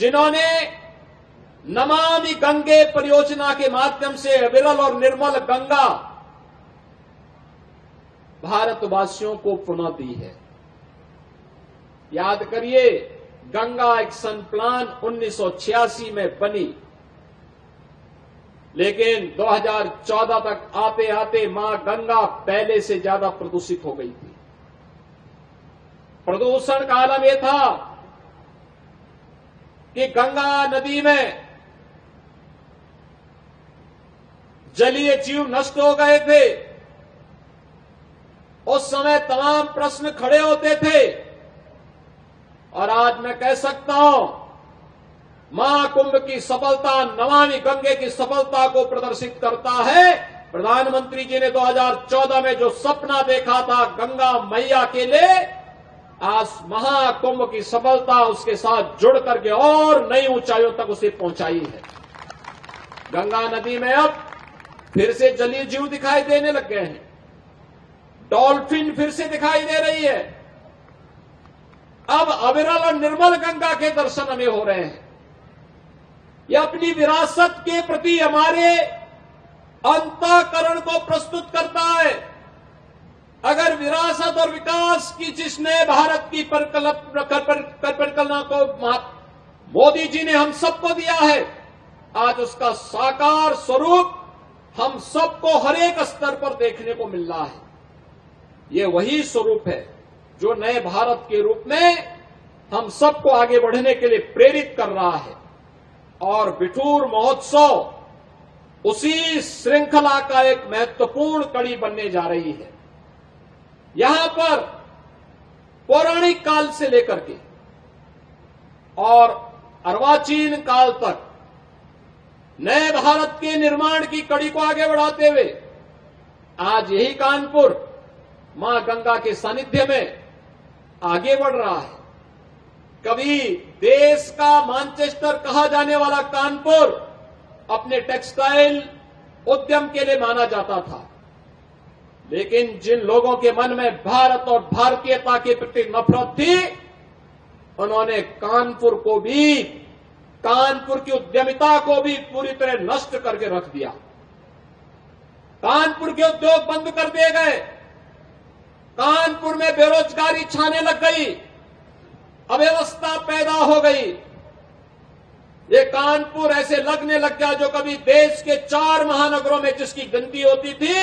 जिन्होंने नमामि गंगे परियोजना के माध्यम से अविरल और निर्मल गंगा भारतवासियों को पुनः दी है। याद करिए, गंगा एक्शन प्लान 1986 में बनी, लेकिन 2014 तक आते आते मां गंगा पहले से ज्यादा प्रदूषित हो गई थी। प्रदूषण का आलम यह था कि गंगा नदी में जलीय जीव नष्ट हो गए थे। उस समय तमाम प्रश्न खड़े होते थे और आज मैं कह सकता हूं, महाकुंभ की सफलता नमामि गंगे की सफलता को प्रदर्शित करता है। प्रधानमंत्री जी ने 2014 में जो सपना देखा था गंगा मैया के लिए, आज महाकुंभ की सफलता उसके साथ जुड़ करके और नई ऊंचाइयों तक उसे पहुंचाई है। गंगा नदी में अब फिर से जलीय जीव दिखाई देने लग गए हैं। डॉल्फिन फिर से दिखाई दे रही है। अब अविरल और निर्मल गंगा के दर्शन हमें हो रहे हैं। यह अपनी विरासत के प्रति हमारे अंतःकरण को प्रस्तुत करता है। अगर विरासत और विकास की जिसने भारत की परिकल्पना को मोदी जी ने हम सबको दिया है, आज उसका साकार स्वरूप हम सबको हर एक स्तर पर देखने को मिल रहा है। ये वही स्वरूप है जो नए भारत के रूप में हम सबको आगे बढ़ने के लिए प्रेरित कर रहा है। और बिठूर महोत्सव उसी श्रृंखला का एक महत्वपूर्ण कड़ी बनने जा रही है। यहां पर पौराणिक काल से लेकर के और अर्वाचीन काल तक नए भारत के निर्माण की कड़ी को आगे बढ़ाते हुए आज यही कानपुर मां गंगा के सानिध्य में आगे बढ़ रहा है। कभी देश का मैनचेस्टर कहा जाने वाला कानपुर अपने टेक्सटाइल उद्यम के लिए माना जाता था, लेकिन जिन लोगों के मन में भारत और भारतीयता के प्रति नफरत थी, उन्होंने कानपुर की उद्यमिता को भी पूरी तरह नष्ट करके रख दिया। कानपुर के उद्योग बंद कर दिए गए। कानपुर में बेरोजगारी छाने लग गई, अव्यवस्था पैदा हो गई। ये कानपुर ऐसे लगने लग गया जो कभी देश के 4 महानगरों में जिसकी गिनती होती थी,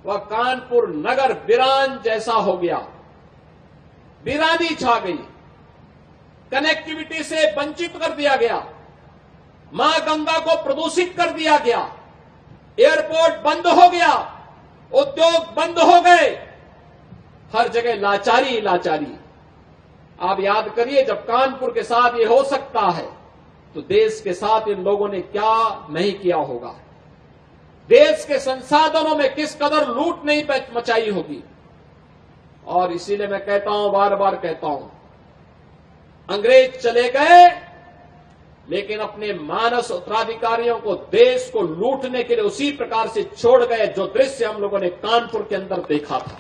वह कानपुर नगर वीरान जैसा हो गया। वीरानी छा गई, कनेक्टिविटी से वंचित कर दिया गया, मां गंगा को प्रदूषित कर दिया गया, एयरपोर्ट बंद हो गया, उद्योग बंद हो गए, हर जगह लाचारी लाचारी। आप याद करिए, जब कानपुर के साथ ये हो सकता है तो देश के साथ इन लोगों ने क्या नहीं किया होगा। देश के संसाधनों में किस कदर लूट नहीं मचाई होगी। और इसीलिए मैं कहता हूं, बार बार कहता हूं, अंग्रेज चले गए लेकिन अपने मानस उत्तराधिकारियों को देश को लूटने के लिए उसी प्रकार से छोड़ गए जो दृश्य हम लोगों ने कानपुर के अंदर देखा था।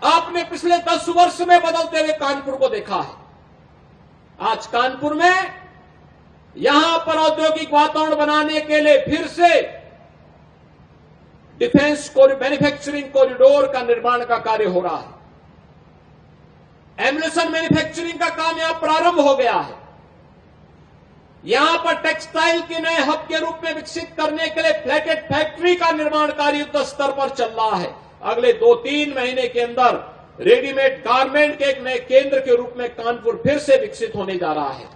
आपने पिछले 10 वर्ष में बदलते हुए कानपुर को देखा है। आज कानपुर में यहां पर औद्योगिक वातावरण बनाने के लिए फिर से डिफेंस मैन्युफैक्चरिंग कॉरिडोर का निर्माण का कार्य हो रहा है। एम्यूनिशन मैन्युफैक्चरिंग का काम यहां प्रारंभ हो गया है। यहां पर टेक्सटाइल के नए हब के रूप में विकसित करने के लिए फ्लैटेड फैक्ट्री का निर्माण कार्य युद्ध स्तर पर चल रहा है। अगले 2-3 महीने के अंदर रेडीमेड गारमेंट के एक नए केंद्र के रूप में कानपुर फिर से विकसित होने जा रहा है।